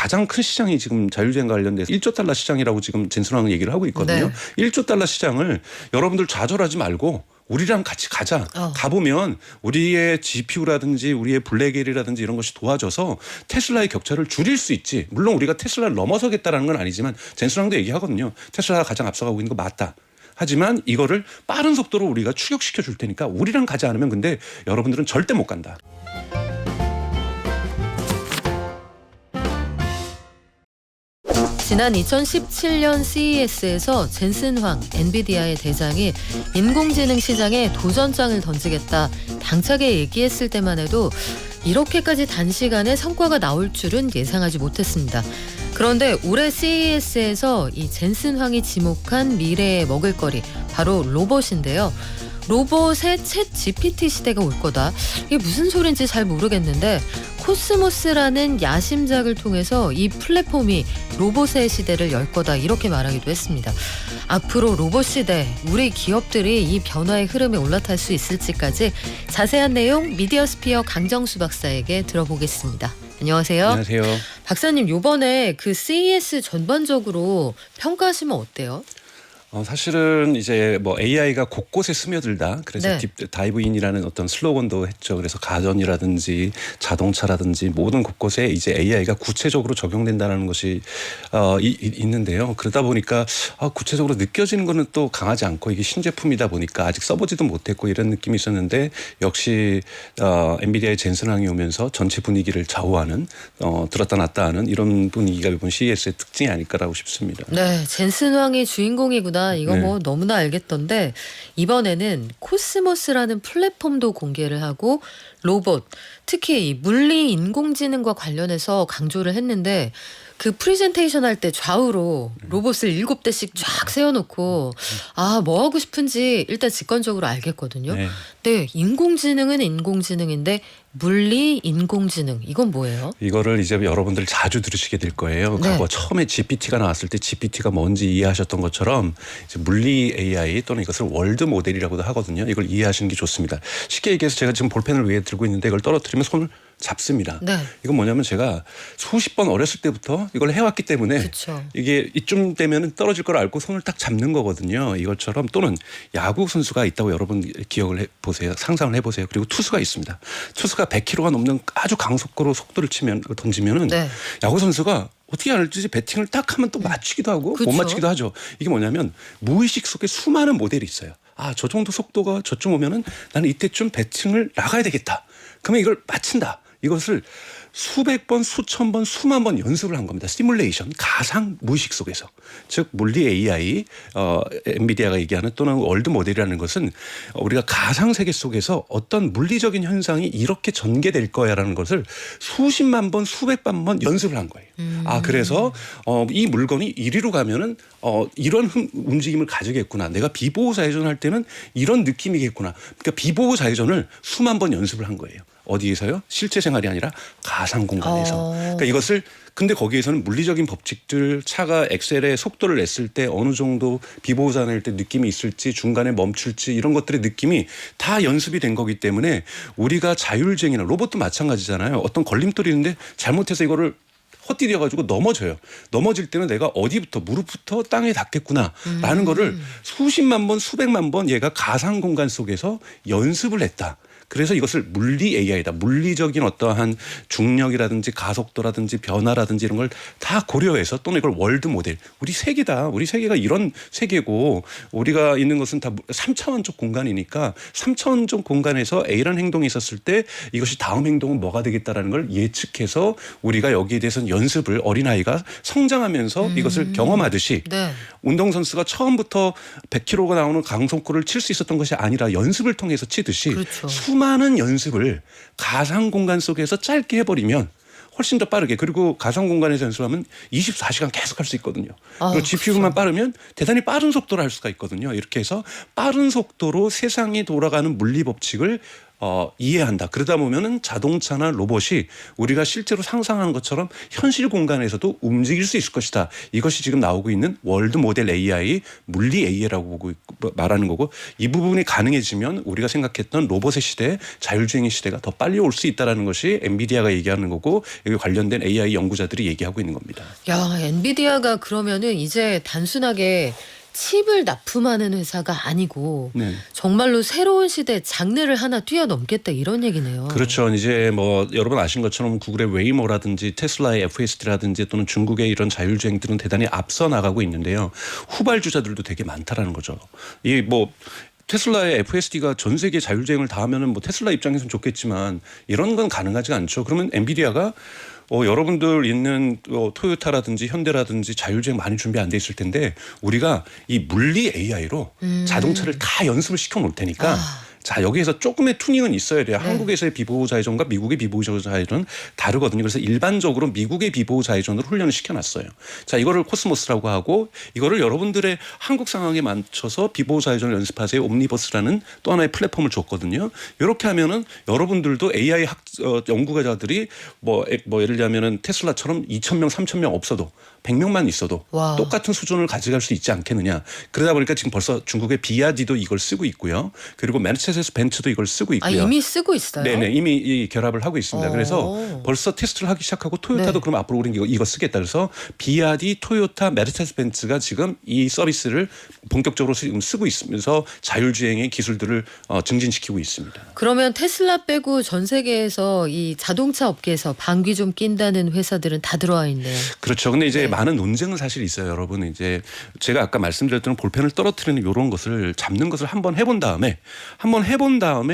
가장 큰 시장이 지금 자율주행 관련돼서 1조 달러 시장이라고 지금 젠슨왕은 얘기를 하고 있거든요. 네. 1조 달러 시장을 여러분들 좌절하지 말고 우리랑 같이 가자. 가보면 우리의 GPU라든지 우리의 블랙엘이라든지 이런 것이 도와줘서 테슬라의 격차를 줄일 수 있지. 물론 우리가 테슬라를 넘어서겠다라는 건 아니지만 젠슨왕도 얘기하거든요. 테슬라가 가장 앞서가고 있는 거 맞다. 하지만 이거를 빠른 속도로 우리가 추격시켜 줄 테니까 우리랑 가지 않으면 근데 여러분들은 절대 못 간다. 지난 2017년 CES에서 젠슨 황 엔비디아의 대장이 인공지능 시장에 도전장을 던지겠다 당차게 얘기했을 때만 해도 이렇게까지 단시간에 성과가 나올 줄은 예상하지 못했습니다. 그런데 올해 CES에서 이 젠슨 황이 지목한 미래의 먹을거리 바로 로봇인데요. 로봇의 챗 GPT 시대가 올 거다. 이게 무슨 소린지 잘 모르겠는데 코스모스라는 야심작을 통해서 이 플랫폼이 로봇의 시대를 열 거다 이렇게 말하기도 했습니다. 앞으로 로봇 시대 우리 기업들이 이 변화의 흐름에 올라탈 수 있을지까지 자세한 내용 미디어스피어 강정수 박사에게 들어보겠습니다. 안녕하세요. 안녕하세요. 박사님 요번에 그 CES 전반적으로 평가하시면 어때요? 사실은 이제 뭐 AI가 곳곳에 스며들다. 그래서 네. 딥 다이브인이라는 어떤 슬로건도 했죠. 그래서 가전이라든지 자동차라든지 모든 곳곳에 이제 AI가 구체적으로 적용된다는 것이 있는데요. 그러다 보니까 구체적으로 느껴지는 거는 또 강하지 않고 이게 신제품이다 보니까 아직 써보지도 못했고 이런 느낌이 있었는데 역시 엔비디아의 젠슨 황이 오면서 전체 분위기를 좌우하는 들었다 놨다 하는 이런 분위기가 이번 CES의 특징이 아닐까라고 싶습니다. 네, 젠슨 황이 주인공이구나. 이거 네. 뭐 너무나 알겠던데 이번에는 코스모스라는 플랫폼도 공개를 하고 로봇, 특히 이 물리 인공지능과 관련해서 강조를 했는데 그 프레젠테이션 할 때 좌우로 로봇을 7대씩 쫙 세워놓고 뭐 하고 싶은지 일단 직관적으로 알겠거든요. 네. 네, 인공지능은 인공지능인데 물리 인공지능 이건 뭐예요? 이거를 이제 여러분들 자주 들으시게 될 거예요. 네. 과거 처음에 GPT가 나왔을 때 GPT가 뭔지 이해하셨던 것처럼 이제 물리 AI 또는 이것을 월드 모델이라고도 하거든요. 이걸 이해하시는 게 좋습니다. 쉽게 얘기해서 제가 지금 볼펜을 위에 들고 있는데 이걸 떨어뜨리면 손을 잡습니다. 네. 이건 뭐냐면 제가 수십 번 어렸을 때부터 이걸 해왔기 때문에 그쵸. 이게 이쯤 되면 떨어질 걸 알고 손을 딱 잡는 거거든요. 이것처럼 또는 야구 선수가 있다고 여러분 기억을 해보세요. 상상을 해보세요. 그리고 투수가 있습니다. 투수가 100km가 넘는 아주 강속구로 속도를 던지면은 네. 야구 선수가 어떻게 알지 배팅을 딱 하면 또 맞추기도 하고 그쵸. 못 맞추기도 하죠. 이게 뭐냐면 무의식 속에 수많은 모델이 있어요. 저 정도 속도가 저쯤 오면은 나는 이때쯤 배팅을 나가야 되겠다. 그러면 이걸 맞춘다. 이것을 수백 번, 수천 번, 수만 번 연습을 한 겁니다. 시뮬레이션, 가상 무의식 속에서. 즉 물리 AI, 엔비디아가 얘기하는 또는 월드 모델이라는 것은 우리가 가상 세계 속에서 어떤 물리적인 현상이 이렇게 전개될 거야라는 것을 수십만 번, 수백만 번 연습을 한 거예요. 그래서 이 물건이 이리로 가면은 이런 움직임을 가지겠구나. 내가 비보호 좌회전 할 때는 이런 느낌이겠구나. 그러니까 비보호 좌회전을 수만 번 연습을 한 거예요. 어디에서요? 실제 생활이 아니라 가상 공간에서. 그러니까 이것을 근데 거기에서는 물리적인 법칙들 차가 엑셀에 속도를 냈을 때 어느 정도 비보호 좌회전할 때 느낌이 있을지 중간에 멈출지 이런 것들의 느낌이 다 연습이 된 거기 때문에 우리가 자율주행이나 로봇도 마찬가지잖아요. 어떤 걸림돌이 있는데 잘못해서 이거를 헛디뎌가지고 넘어져요. 넘어질 때는 내가 어디부터 무릎부터 땅에 닿겠구나라는 거를 수십만 번 수백만 번 얘가 가상 공간 속에서 연습을 했다. 그래서 이것을 물리 AI다. 물리적인 어떠한 중력이라든지 가속도라든지 변화라든지 이런 걸 다 고려해서 또는 이걸 월드 모델. 우리 세계다. 우리 세계가 이런 세계고 우리가 있는 것은 다 3차원적 공간이니까 3차원적 공간에서 A라는 행동이 있었을 때 이것이 다음 행동은 뭐가 되겠다라는 걸 예측해서 우리가 여기에 대해서는 연습을 어린아이가 성장하면서 이것을 경험하듯이 네. 운동선수가 처음부터 100km가 나오는 강속구를 칠 수 있었던 것이 아니라 연습을 통해서 치듯이 그렇죠. 수많은 연습을 가상 공간 속에서 짧게 해버리면 훨씬 더 빠르게 그리고 가상 공간에서 연습하면 24시간 계속 할 수 있거든요. 그리고 GPU만 빠르면 대단히 빠른 속도로 할 수가 있거든요. 이렇게 해서 빠른 속도로 세상이 돌아가는 물리 법칙을 이해한다. 그러다 보면은 자동차나 로봇이 우리가 실제로 상상하는 것처럼 현실 공간에서도 움직일 수 있을 것이다. 이것이 지금 나오고 있는 월드 모델 AI, 물리 AI라고 말하는 거고, 이 부분이 가능해지면 우리가 생각했던 로봇의 시대, 자율주행의 시대가 더 빨리 올 수 있다라는 것이 엔비디아가 얘기하는 거고, 여기 관련된 AI 연구자들이 얘기하고 있는 겁니다. 야, 엔비디아가 그러면은 이제 단순하게 칩을 납품하는 회사가 아니고 네. 정말로 새로운 시대 장르를 하나 뛰어넘겠다 이런 얘기네요. 그렇죠. 이제 뭐 여러분 아신 것처럼 구글의 웨이모라든지 테슬라의 FSD라든지 또는 중국의 이런 자율주행들은 대단히 앞서 나가고 있는데요. 후발주자들도 되게 많다라는 거죠. 이 뭐 테슬라의 FSD가 전 세계 자율주행을 다 하면은 뭐 테슬라 입장에서는 좋겠지만 이런 건 가능하지가 않죠. 그러면 엔비디아가 여러분들 있는 토요타라든지 현대라든지 자율주행 많이 준비 안 돼 있을 텐데 우리가 이 물리 AI로 자동차를 다 연습을 시켜 놓을 테니까 자, 여기에서 조금의 튜닝은 있어야 돼요. 네. 한국에서의 비보호 좌회전과 미국의 비보호 좌회전은 다르거든요. 그래서 일반적으로 미국의 비보호 좌회전으로 훈련을 시켜놨어요. 자, 이거를 코스모스라고 하고 이거를 여러분들의 한국 상황에 맞춰서 비보호 좌회전을 연습하세요. 옴니버스라는 또 하나의 플랫폼을 줬거든요. 이렇게 하면은 여러분들도 AI 연구가자들이 뭐 예를 들면은 테슬라처럼 2,000명, 3,000명 없어도 100명만 있어도 와. 똑같은 수준을 가져갈 수 있지 않겠느냐. 그러다 보니까 지금 벌써 중국의 비아디도 이걸 쓰고 있고요. 그리고 메르세데스 벤츠도 이걸 쓰고 있고요. 이미 쓰고 있어요? 네네, 이미 이 결합을 하고 있습니다. 그래서 벌써 테스트를 하기 시작하고 토요타도 네. 그럼 앞으로 우리는 이거 쓰겠다. 그래서 비아디, 토요타, 메르세데스 벤츠가 지금 이 서비스를 본격적으로 지금 쓰고 있으면서 자율주행의 기술들을 증진시키고 있습니다. 그러면 테슬라 빼고 전 세계에서 이 자동차 업계에서 방귀 좀 낀다는 회사들은 다 들어와 있네요. 그렇죠. 근데 이제 네. 많은 논쟁은 사실 있어요, 여러분. 이제 제가 아까 말씀드렸던 볼펜을 떨어뜨리는 이런 것을 잡는 것을 한번 해본 다음에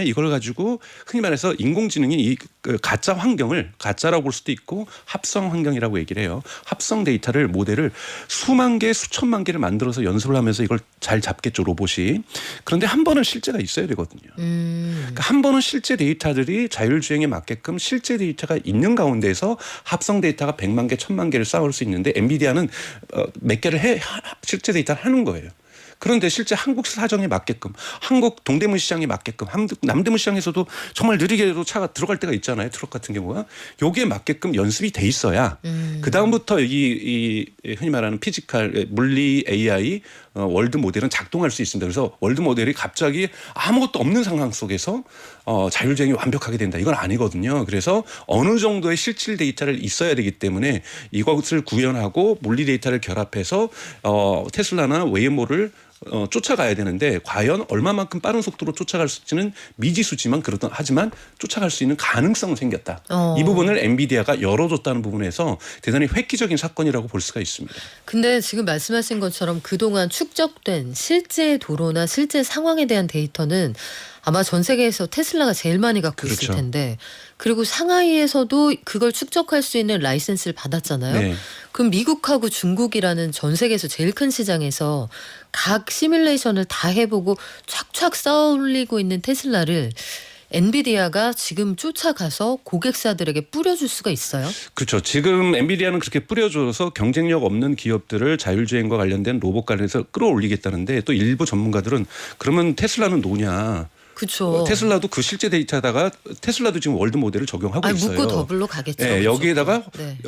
이걸 가지고 흔히 말해서 인공지능이 이 가짜 환경을 가짜라고 볼 수도 있고 합성 환경이라고 얘기를 해요. 합성 데이터를 모델을 수만 개, 수천만 개를 만들어서 연습을 하면서 이걸 잘 잡겠죠, 로봇이. 그런데 한 번은 실제가 있어야 되거든요. 그러니까 한 번은 실제 데이터들이 자율주행에 맞게끔 실제 데이터가 있는 가운데서 합성 데이터가 100만 개, 1000만 개를 쌓을 수 있는데 엔비디아는 몇 개를 실제 데이터를 하는 거예요. 그런데 실제 한국 사정에 맞게끔 한국 동대문 시장에 맞게끔 남대문 시장에서도 정말 느리게도 차가 들어갈 때가 있잖아요. 트럭 같은 경우가. 여기에 맞게끔 연습이 돼 있어야 그다음부터 이 흔히 말하는 피지컬 물리 AI 월드 모델은 작동할 수 있습니다. 그래서 월드 모델이 갑자기 아무것도 없는 상황 속에서 자율주행이 완벽하게 된다. 이건 아니거든요. 그래서 어느 정도의 실질 데이터를 있어야 되기 때문에 이것을 구현하고 물리 데이터를 결합해서 테슬라나 웨이모를 쫓아가야 되는데 과연 얼마만큼 빠른 속도로 쫓아갈 수 있지는 미지수지만 하지만 쫓아갈 수 있는 가능성은 생겼다. 이 부분을 엔비디아가 열어줬다는 부분에서 대단히 획기적인 사건이라고 볼 수가 있습니다. 근데 지금 말씀하신 것처럼 그동안 축적된 실제 도로나 실제 상황에 대한 데이터는 아마 전 세계에서 테슬라가 제일 많이 갖고 있을 그렇죠. 텐데 그리고 상하이에서도 그걸 축적할 수 있는 라이센스를 받았잖아요. 네. 그럼 미국하고 중국이라는 전 세계에서 제일 큰 시장에서 각 시뮬레이션을 다 해보고 촥촥 쌓아올리고 있는 테슬라를 엔비디아가 지금 쫓아가서 고객사들에게 뿌려줄 수가 있어요? 그렇죠. 지금 엔비디아는 그렇게 뿌려줘서 경쟁력 없는 기업들을 자율주행과 관련된 로봇 관련해서 끌어올리겠다는데 또 일부 전문가들은 그러면 테슬라는 뭐냐. 그렇죠. 테슬라도 그 실제 데이터다가 테슬라도 지금 월드 모델을 적용하고 있어요. 묻고 더블로 가겠죠. 네, 여기에다가 네.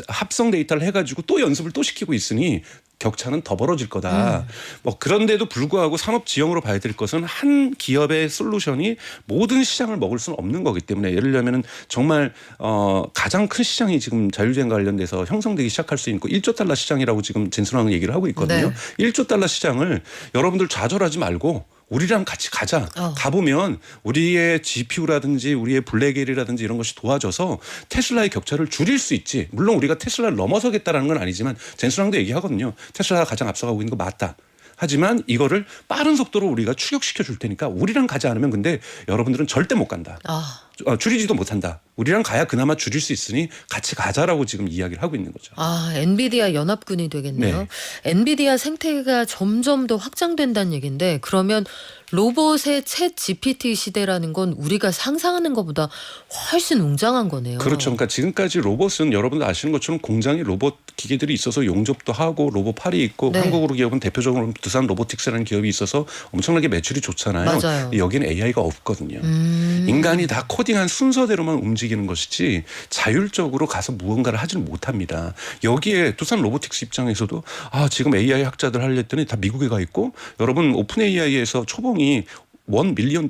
합성 데이터를 해가지고 또 연습을 또 시키고 있으니 격차는 더 벌어질 거다. 뭐 그런데도 불구하고 산업 지형으로 봐야 될 것은 한 기업의 솔루션이 모든 시장을 먹을 수는 없는 거기 때문에 예를 들면은 정말 가장 큰 시장이 지금 자율주행 관련돼서 형성되기 시작할 수 있는 1조 달러 시장이라고 지금 젠슨왕은 얘기를 하고 있거든요. 네. 1조 달러 시장을 여러분들 좌절하지 말고 우리랑 같이 가자. 가보면 우리의 GPU라든지 우리의 블랙엘이라든지 이런 것이 도와줘서 테슬라의 격차를 줄일 수 있지. 물론 우리가 테슬라를 넘어서겠다라는 건 아니지만 젠슨왕도 얘기하거든요. 테슬라가 가장 앞서가고 있는 거 맞다. 하지만 이거를 빠른 속도로 우리가 추격시켜 줄 테니까 우리랑 가지 않으면 근데 여러분들은 절대 못 간다. 줄이지도 못한다. 우리랑 가야 그나마 줄일 수 있으니 같이 가자라고 지금 이야기를 하고 있는 거죠. 아, 엔비디아 연합군이 되겠네요. 네. 엔비디아 생태계가 점점 더 확장된다는 얘기인데 그러면 로봇의 챗 GPT 시대라는 건 우리가 상상하는 것보다 훨씬 웅장한 거네요. 그렇죠. 그러니까 지금까지 로봇은 여러분들 아시는 것처럼 공장에 로봇 기계들이 있어서 용접도 하고 로봇 팔이 있고 네. 한국으로 기업은 대표적으로 두산 로보틱스라는 기업이 있어서 엄청나게 매출이 좋잖아요. 맞아요. 여기는 AI가 없거든요. 인간이 다 코딩한 순서대로만 움직이는 것이지 자율적으로 가서 무언가를 하지는 못합니다. 여기에 두산 로보틱스 입장에서도 지금 AI 학자들 하려했더니 다 미국에 가 있고 여러분 오픈 AI에서 초봉이 $1 밀리언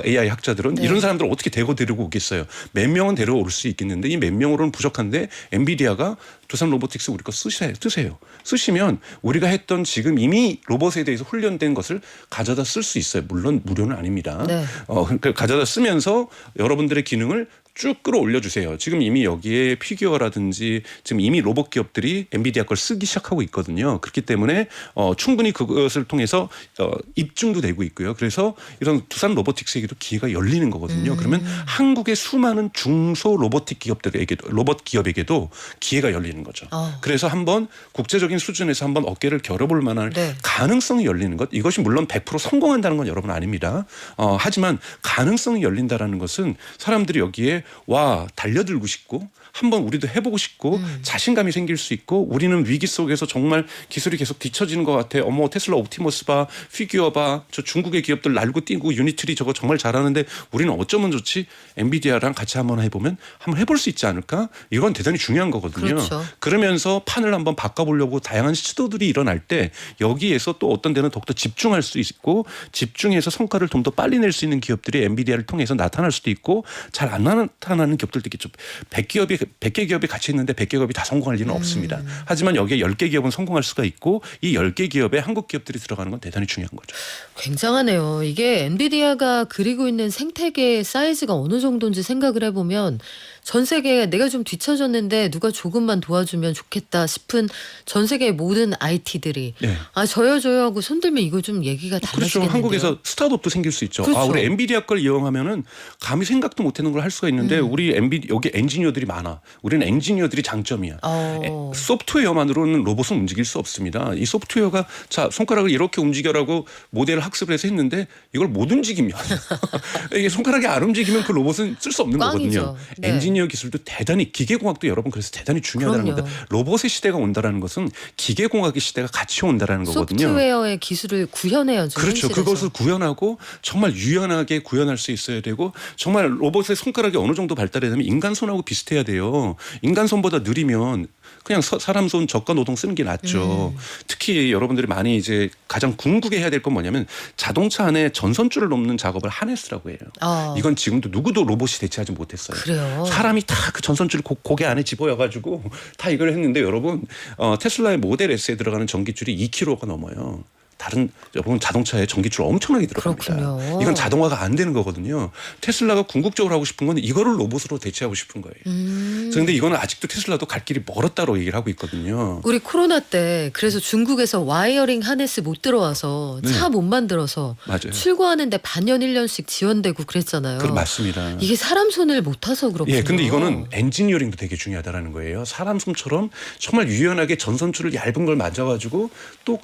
AI 학자들은 네. 이런 사람들을 어떻게 대거 데리고 오겠어요. 몇 명은 데려올 수 있겠는데 이 몇 명으로는 부족한데 엔비디아가 두산 로보틱스 우리 거 쓰세요. 쓰시면 우리가 했던 지금 이미 로봇에 대해서 훈련된 것을 가져다 쓸 수 있어요. 물론 무료는 아닙니다. 네. 그러니까 가져다 쓰면서 여러분들의 기능을 쭉 끌어올려 주세요. 지금 이미 여기에 피규어라든지 지금 이미 로봇 기업들이 엔비디아 걸 쓰기 시작하고 있거든요. 그렇기 때문에 충분히 그것을 통해서 입증도 되고 있고요. 그래서 이런 두산 로보틱스에게도 기회가 열리는 거거든요. 그러면 한국의 수많은 중소 로봇 기업에게도 기회가 열리는 거죠. 그래서 한번 국제적인 수준에서 한번 어깨를 겨뤄볼 만한 네. 가능성이 열리는 것. 이것이 물론 100% 성공한다는 건 여러분 아닙니다. 하지만 가능성이 열린다라는 것은 사람들이 여기에 달려들고 싶고 한번 우리도 해보고 싶고 자신감이 생길 수 있고 우리는 위기 속에서 정말 기술이 계속 뒤처지는 것 같아. 테슬라 옵티머스 봐, 피규어 봐. 저 중국의 기업들 날고 뛰고 유니트리 저거 정말 잘하는데 우리는 어쩌면 좋지. 엔비디아랑 같이 한번 해보면 한번 해볼 수 있지 않을까? 이건 대단히 중요한 거거든요. 그렇죠. 그러면서 판을 한번 바꿔보려고 다양한 시도들이 일어날 때 여기에서 또 어떤 데는 더욱더 집중할 수 있고 집중해서 성과를 좀 더 빨리 낼 수 있는 기업들이 엔비디아를 통해서 나타날 수도 있고 잘 안 나타나는 기업들도 있겠죠. 100개 기업이 같이 있는데 100개 기업이 다 성공할 리는 없습니다. 하지만 여기에 10개 기업은 성공할 수가 있고 이 10개 기업에 한국 기업들이 들어가는 건 대단히 중요한 거죠. 굉장하네요. 이게 엔비디아가 그리고 있는 생태계의 사이즈가 어느 정도인지 생각을 해보면 전 세계에 내가 좀 뒤처졌는데 누가 조금만 도와주면 좋겠다 싶은 전 세계의 모든 IT들이 네. 저요 하고 손들면 이거 좀 얘기가 그렇죠. 달라지겠는데요. 한국에서 스타트업도 생길 수 있죠. 그렇죠. 우리 엔비디아 걸 이용하면은 감히 생각도 못하는 걸 할 수가 있는데 우리 여기 엔지니어들이 많아. 우리는 엔지니어들이 장점이야. 소프트웨어만으로는 로봇은 움직일 수 없습니다. 이 소프트웨어가 자 손가락을 이렇게 움직여라고 모델을 학습을 해서 했는데 이걸 못 움직이면 이게 손가락이 안 움직이면 그 로봇은 쓸 수 없는 꽝이죠. 거거든요. 네. 엔지니어 기술도 대단히 기계공학도 여러분 그래서 대단히 중요하다는 그럼요. 겁니다. 로봇의 시대가 온다라는 것은 기계공학의 시대가 같이 온다라는 거거든요. 소프트웨어의 기술을 구현해야죠. 그렇죠. 현실에서. 그것을 구현하고 정말 유연하게 구현할 수 있어야 되고 정말 로봇의 손가락이 어느 정도 발달되면 인간 손하고 비슷해야 돼요. 인간 손보다 느리면 그냥 사람 손 저가 노동 쓰는 게 낫죠. 특히 여러분들이 많이 이제 가장 궁극해야 될 건 뭐냐면 자동차 안에 전선줄을 놓는 작업을 하네스라고 해요. 이건 지금도 누구도 로봇이 대체하지 못했어요. 그래요. 사람이 다 그 전선줄을 고개 안에 집어여가지고 다 이걸 했는데 여러분 테슬라의 모델 S에 들어가는 전기줄이 2kg가 넘어요. 여러분 자동차에 전기줄 엄청나게 들어갑니다. 그렇군요. 이건 자동화가 안 되는 거거든요. 테슬라가 궁극적으로 하고 싶은 건 이거를 로봇으로 대체하고 싶은 거예요. 그런데 이거는 아직도 테슬라도 갈 길이 멀었다고 얘기를 하고 있거든요. 우리 코로나 때 그래서 중국에서 와이어링 하네스 못 들어와서 차 못 만들어서 맞아요. 출고하는데 반년 1년씩 지연되고 그랬잖아요. 그건 맞습니다. 이게 사람 손을 못 타서 그렇군요. 예, 근데 이거는 엔지니어링도 되게 중요하다라는 거예요. 사람 손처럼 정말 유연하게 전선줄을 얇은 걸 맞아가지고 또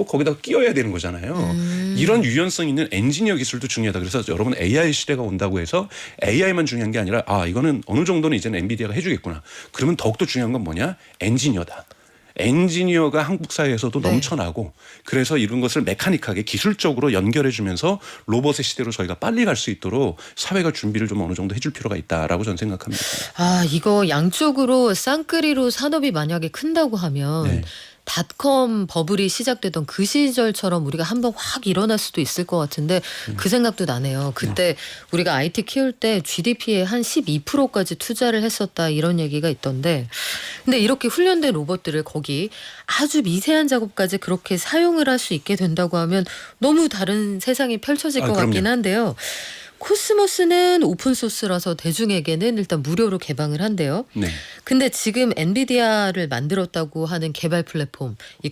거기다가 끼워야 되는 거잖아요. 이런 유연성 있는 엔지니어 기술도 중요하다. 그래서 여러분 AI 시대가 온다고 해서 AI만 중요한 게 아니라 이거는 어느 정도는 이제는 엔비디아가 해주겠구나. 그러면 더욱더 중요한 건 뭐냐? 엔지니어다. 엔지니어가 한국 사회에서도 네. 넘쳐나고 그래서 이런 것을 메카닉하게 기술적으로 연결해 주면서 로봇의 시대로 저희가 빨리 갈 수 있도록 사회가 준비를 좀 어느 정도 해줄 필요가 있다라고 저는 생각합니다. 이거 양쪽으로 쌍끌이로 산업이 만약에 큰다고 하면 네. 닷컴 버블이 시작되던 그 시절처럼 우리가 한번 확 일어날 수도 있을 것 같은데 그 생각도 나네요. 그때 우리가 IT 키울 때 GDP의 한 12%까지 투자를 했었다 이런 얘기가 있던데 근데 이렇게 훈련된 로봇들을 거기 아주 미세한 작업까지 그렇게 사용을 할 수 있게 된다고 하면 너무 다른 세상이 펼쳐질 것 같긴 한데요. 코스모스는 오픈소스라서 대중에게는 일단 무료로 개방을 한대요. 네. 근데 지금 엔비디아를 만들었다고 하는 개발 플랫폼 이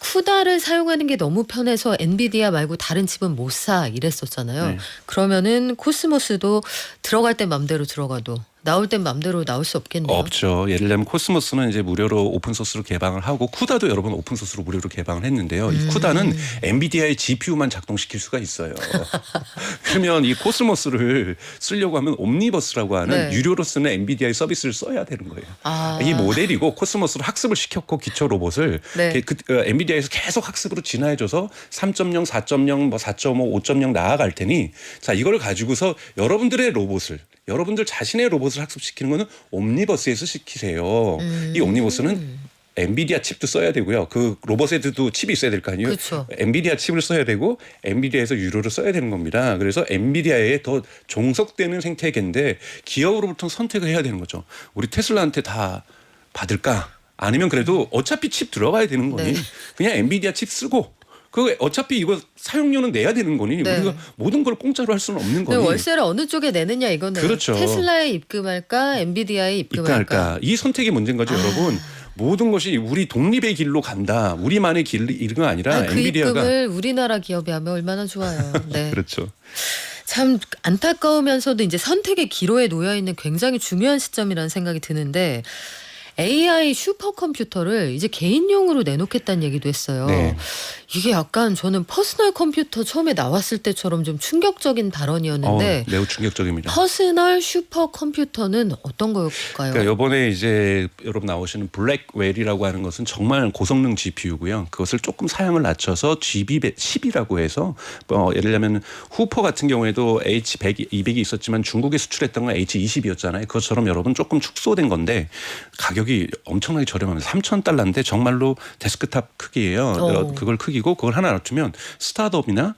쿠다를 사용하는 게 너무 편해서 엔비디아 말고 다른 칩은 못 사 이랬었잖아요. 네. 그러면은 코스모스도 들어갈 땐 맘대로 들어가도 나올 땐 맘대로 나올 수 없겠네요. 없죠. 예를 들면 코스모스는 이제 무료로 오픈 소스로 개방을 하고 쿠다도 여러분 오픈 소스로 무료로 개방을 했는데요. 이 쿠다는 엔비디아의 GPU만 작동시킬 수가 있어요. 그러면 이 코스모스를 쓰려고 하면 옴니버스라고 하는 네. 유료로 쓰는 엔비디아의 서비스를 써야 되는 거예요. 아. 이 모델이고 코스모스로 학습을 시켰고 기초 로봇을 네. 엔비디아에서 계속 학습으로 진화해줘서 3.0, 4.0, 뭐 4.5, 5.0 나아갈 테니 자 이걸 가지고서 여러분들의 로봇을 여러분들 자신의 로봇을 학습시키는 거는 옴니버스에서 시키세요. 이 옴니버스는 엔비디아 칩도 써야 되고요. 그 로봇에도 칩이 있어야 될 거 아니에요. 그렇죠. 엔비디아 칩을 써야 되고 엔비디아에서 유료로 써야 되는 겁니다. 그래서 엔비디아에 더 종속되는 생태계인데 기업으로부터 선택을 해야 되는 거죠. 우리 테슬라한테 다 받을까? 아니면 그래도 어차피 칩 들어가야 되는 거니 네. 그냥 엔비디아 칩 쓰고 그 어차피 이거 사용료는 내야 되는 거니 네. 우리가 모든 걸 공짜로 할 수는 없는 근데 거니. 월세를 어느 쪽에 내느냐 이거네요. 그렇죠. 테슬라에 입금할까, 엔비디아에 입금할까. 입금할까? 이 선택이 문제인 거죠, 여러분. 모든 것이 우리 독립의 길로 간다. 우리만의 길이 아니라 그 엔비디아가 입금을 우리나라 기업이 하면 얼마나 좋아요. 네. 그렇죠. 참 안타까우면서도 이제 선택의 기로에 놓여 있는 굉장히 중요한 시점이라는 생각이 드는데 AI 슈퍼컴퓨터를 이제 개인용으로 내놓겠다는 얘기도 했어요. 네. 이게 약간 저는 퍼스널 컴퓨터 처음에 나왔을 때처럼 좀 충격적인 발언이었는데 매우 충격적입니다. 퍼스널 슈퍼컴퓨터는 어떤 걸까요? 그러니까 이번에 이제 여러분 나오시는 블랙웰이라고 하는 것은 정말 고성능 GPU고요. 그것을 조금 사양을 낮춰서 GB10이라고 해서 예를 들면 후퍼 같은 경우에도 H100, 200이 있었지만 중국에 수출했던 건 H20이었잖아요. 그것처럼 여러분 조금 축소된 건데 가격이 엄청나게 저렴합니다. 3,000달러인데 정말로 데스크탑 크기예요. 그걸 크기고 그걸 하나 낮추면 스타트업이나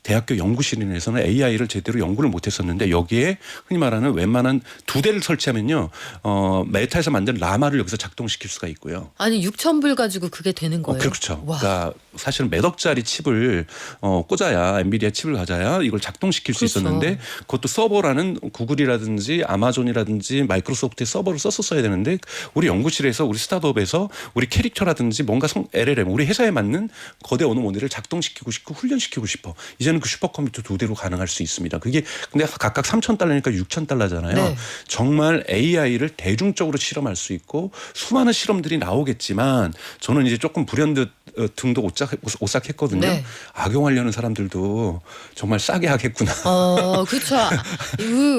대학교 연구실에서는 AI를 제대로 연구를 못했었는데 여기에 흔히 말하는 웬만한 2대를 설치하면요. 메타에서 만든 라마를 여기서 작동시킬 수가 있고요. 아니 6,000불 가지고 그게 되는 거예요? 그렇죠. 와. 그러니까 사실은 몇 억짜리 칩을 꽂아야 엔비디아 칩을 가져야 이걸 작동시킬 수 그렇죠. 있었는데 그것도 서버라는 구글이라든지 아마존이라든지 마이크로소프트의 서버를 썼었어야 되는데 우리 연구실에서 우리 스타트업에서 우리 캐릭터라든지 뭔가 LLM 우리 회사에 맞는 거대 언어 모델을 작동시키고 싶고 훈련시키고 싶어. 이제는 그 슈퍼컴퓨터 2대로 가능할 수 있습니다. 그게 근데 각각 3,000달러니까 6,000달러잖아요. 네. 정말 AI를 대중적으로 실험할 수 있고 수많은 실험들이 나오겠지만 저는 이제 조금 불현듯 등도 오싹했거든요. 네. 악용하려는 사람들도 정말 싸게 하겠구나. 그렇죠.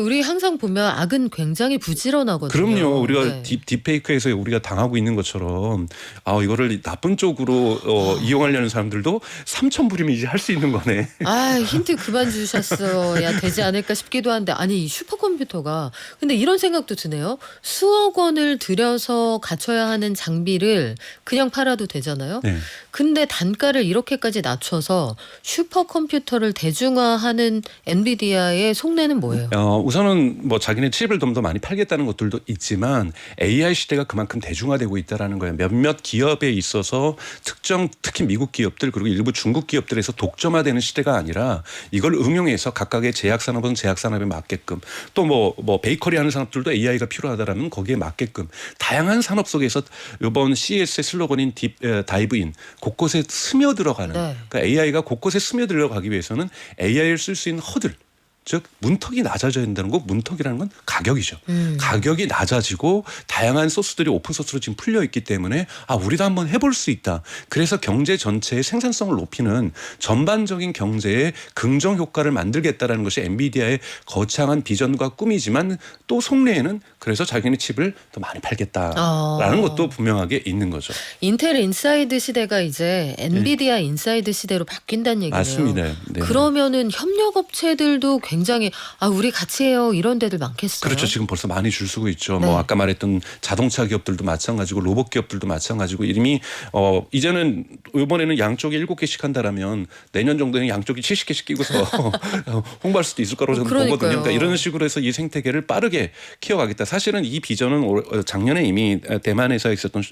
우리 항상 보면 악은 굉장히 부지런하거든요. 그럼요. 우리가 네. 딥페이크에서 우리가 당하고 있는 것처럼 이거를 나쁜 쪽으로 이용하려는 사람들도 3,000불이면 이제 할 수 있는 거네. 힌트 그만 주셨어야 되지 않을까 싶기도 한데 아니 이 슈퍼컴퓨터가 근데 이런 생각도 드네요. 수억 원을 들여서 갖춰야 하는 장비를 그냥 팔아도 되잖아요. 네. 근데 단가를 이렇게까지 낮춰서 슈퍼컴퓨터를 대중화하는 엔비디아의 속내는 뭐예요? 우선은 뭐 자기네 칩을 좀 더 많이 팔겠다는 것들도 있지만 AI 시대가 그만큼 대중화되고 있다라는 거예요. 몇몇 기업에 있어서 특히 미국 기업들 그리고 일부 중국 기업들에서 독점화되는 시대가 아니라 이걸 응용해서 각각의 제약산업은 제약산업에 맞게끔 또 뭐 베이커리 하는 산업들도 AI가 필요하다라면 거기에 맞게끔 다양한 산업 속에서 이번 CES의 슬로건인 다이브인 곳곳에 스며들어가는 네. 그러니까 AI가 곳곳에 스며들어가기 위해서는 AI를 쓸 수 있는 허들 즉 문턱이 낮아져야 된다는 거 문턱이라는 건 가격이죠. 가격이 낮아지고 다양한 소스들이 오픈 소스로 지금 풀려 있기 때문에 우리도 한번 해볼 수 있다. 그래서 경제 전체의 생산성을 높이는 전반적인 경제의 긍정 효과를 만들겠다라는 것이 엔비디아의 거창한 비전과 꿈이지만 또 속내에는 그래서 자기네 칩을 더 많이 팔겠다라는 것도 분명하게 있는 거죠. 인텔 인사이드 시대가 이제 엔비디아 인사이드 시대로 바뀐다는 얘기네요. 맞습니다. 네. 그러면은 협력업체들도 굉장히 우리 같이 해요 이런 데들 많겠어요. 그렇죠. 지금 벌써 많이 줄 서고 있죠. 네. 뭐 아까 말했던 자동차 기업들도 마찬가지고 로봇 기업들도 마찬가지고 이미 이제는 이번에는 양쪽에 7개씩 한다라면 내년 정도에는 양쪽이 70개씩 끼고서 홍보할 수도 있을 거라고 저는 그러니까요. 보거든요. 그러니까 이런 식으로 해서 이 생태계를 빠르게 키워가겠다. 사실은 이 비전은 작년에 이미 대만에서 있었던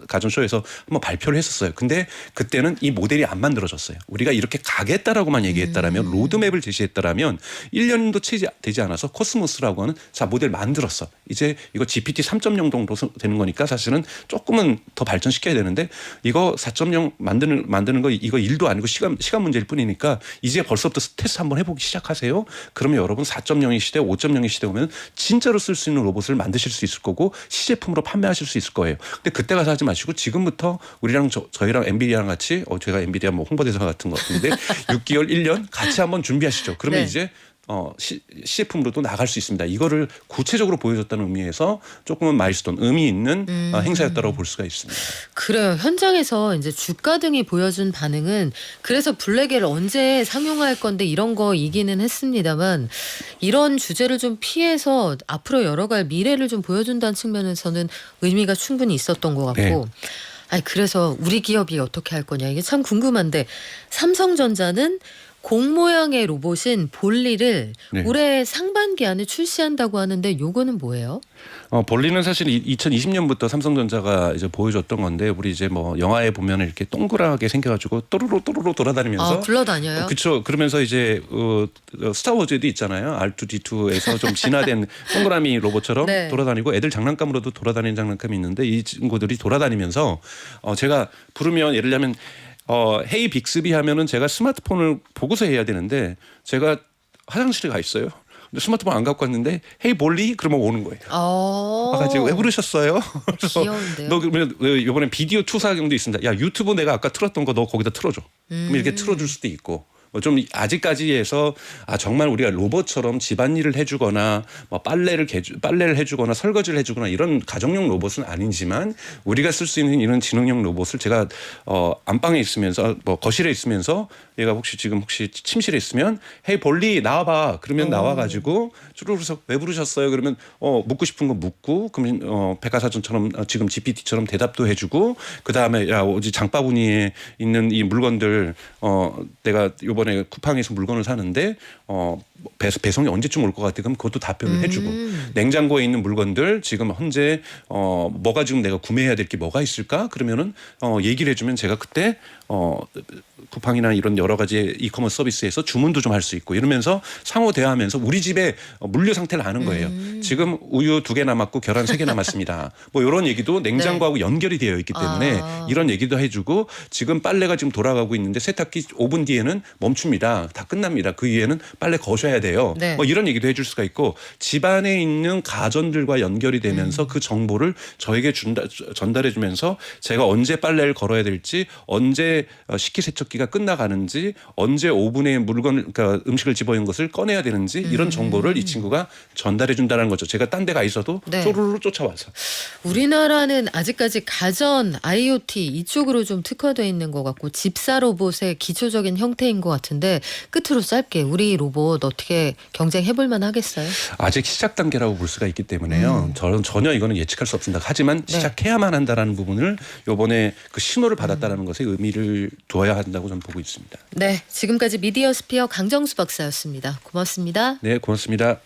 가전쇼에서 한번 발표를 했었어요. 근데 그때는 이 모델이 안 만들어졌어요. 우리가 이렇게 가겠다라고만 얘기했다라면 로드맵을 제시했다라면 1년도 채 되지 않아서 코스모스라고 하는 자 모델 만들었어. 이제 이거 GPT 3.0 정도 되는 거니까 사실은 조금은 더 발전시켜야 되는데 이거 4.0 만드는 거 이거 일도 아니고 시간 문제일 뿐이니까 이제 벌써부터 테스트 한번 해보기 시작하세요. 그러면 여러분 4.0의 시대, 5.0의 시대 오면 진짜로 쓸 수 있는 로봇을 만드실 수 있을 거고 시제품으로 판매하실 수 있을 거예요. 근데 그때 가서 하지 마시고 지금부터 우리랑 저희랑 엔비디아랑 같이 제가 엔비디아 뭐 홍보대사 같은 거 같은데 6개월, 1년 같이 한번 준비하시죠. 그러면 네. 이제 시제품으로도 나갈 수 있습니다. 이거를 구체적으로 보여줬다는 의미에서 조금은 마일스톤 의미 있는 행사였다고 볼 수가 있습니다. 그래요. 현장에서 이제 주가 등이 보여준 반응은 그래서 블랙을 언제 상용화할 건데 이런 거이기는 했습니다만 이런 주제를 좀 피해서 앞으로 열어갈 미래를 좀 보여준다는 측면에서는 의미가 충분히 있었던 것 같고 네. 아니 그래서 우리 기업이 어떻게 할 거냐 이게 참 궁금한데 삼성전자는 공 모양의 로봇인 볼리를 네. 올해 상반기 안에 출시한다고 하는데 요거는 뭐예요? 볼리는 사실 2020년부터 삼성전자가 이제 보여줬던 건데 우리 이제 뭐 영화에 보면 이렇게 동그랗게 생겨가지고 또르르 돌아다니면서 굴러다녀요? 그렇죠. 그러면서 이제 스타워즈에도 있잖아요. R2D2에서 좀 진화된 동그라미 로봇처럼 네. 돌아다니고 애들 장난감으로도 돌아다니는 장난감이 있는데 이 친구들이 돌아다니면서 제가 부르면 예를 들면 헤이 빅스비 하면은 제가 스마트폰을 보고서 해야 되는데 제가 화장실에 가 있어요. 근데 스마트폰 안 갖고 왔는데 헤이 볼리 그러면 오는 거예요. 와가지고 왜 부르셨어요? 귀여운데요. 너 그러면 이번에 비디오 투사경도 있습니다. 야 유튜브 내가 아까 틀었던 거 너 거기다 틀어줘. 그럼 이렇게 틀어줄 수도 있고. 좀 아직까지 해서 정말 우리가 로봇처럼 집안일을 해주거나 뭐 빨래를 해주거나 설거지를 해주거나 이런 가정용 로봇은 아니지만 우리가 쓸 수 있는 이런 지능형 로봇을 제가 안방에 있으면서 뭐 거실에 있으면서 얘가 혹시 침실에 있으면 헤이 볼리 나와봐 그러면 나와가지고 쭈루루서 왜 부르셨어요 그러면 묻고 싶은 거 묻고 그러면 백과사전처럼 지금 GPT처럼 대답도 해주고 그 다음에 야 어디 장바구니에 있는 이 물건들 내가 요번에 쿠팡에서 물건을 사는데 배송이 언제쯤 올 것 같아? 그럼 그것도 답변을 해주고 냉장고에 있는 물건들 지금 현재 뭐가 지금 내가 구매해야 될 게 뭐가 있을까? 그러면은 얘기를 해주면 제가 그때 쿠팡이나 이런 여러 가지 이커머스 서비스에서 주문도 좀 할 수 있고 이러면서 상호 대화하면서 우리 집에 물류 상태를 아는 거예요. 지금 우유 2개 남았고 계란 3개 남았습니다. 뭐 이런 얘기도 냉장고하고 연결이 되어 있기 때문에 이런 얘기도 해주고 지금 빨래가 지금 돌아가고 있는데 세탁기 5분 뒤에는 멈춥니다. 다 끝납니다. 그 이후에는 빨래 거셔야 돼요. 네. 뭐 이런 얘기도 해줄 수가 있고 집안에 있는 가전들과 연결이 되면서 그 정보를 저에게 전달해주면서 제가 언제 빨래를 걸어야 될지 언제 식기세척기가 끝나가는지 언제 오븐에 그러니까 음식을 집어넣은 것을 꺼내야 되는지 이런 정보를 이 친구가 전달해준다는 거죠. 제가 딴 데 가 있어도 네. 쪼르르 쫓아와서. 우리나라는 아직까지 가전 IoT 이쪽으로 좀 특화되어 있는 것 같고 집사 로봇의 기초적인 형태인 것 같은데 끝으로 짧게 우리 로봇 어떻게 경쟁해볼 만하겠어요? 아직 시작 단계라고 볼 수가 있기 때문에요. 저는 전혀 이거는 예측할 수 없습니다. 하지만 시작해야만 한다라는 부분을 이번에 그 신호를 받았다라는 것에 의미를 두어야 한다고 저는 보고 있습니다. 네, 지금까지 미디어 스피어 강정수 박사였습니다. 고맙습니다. 네, 고맙습니다.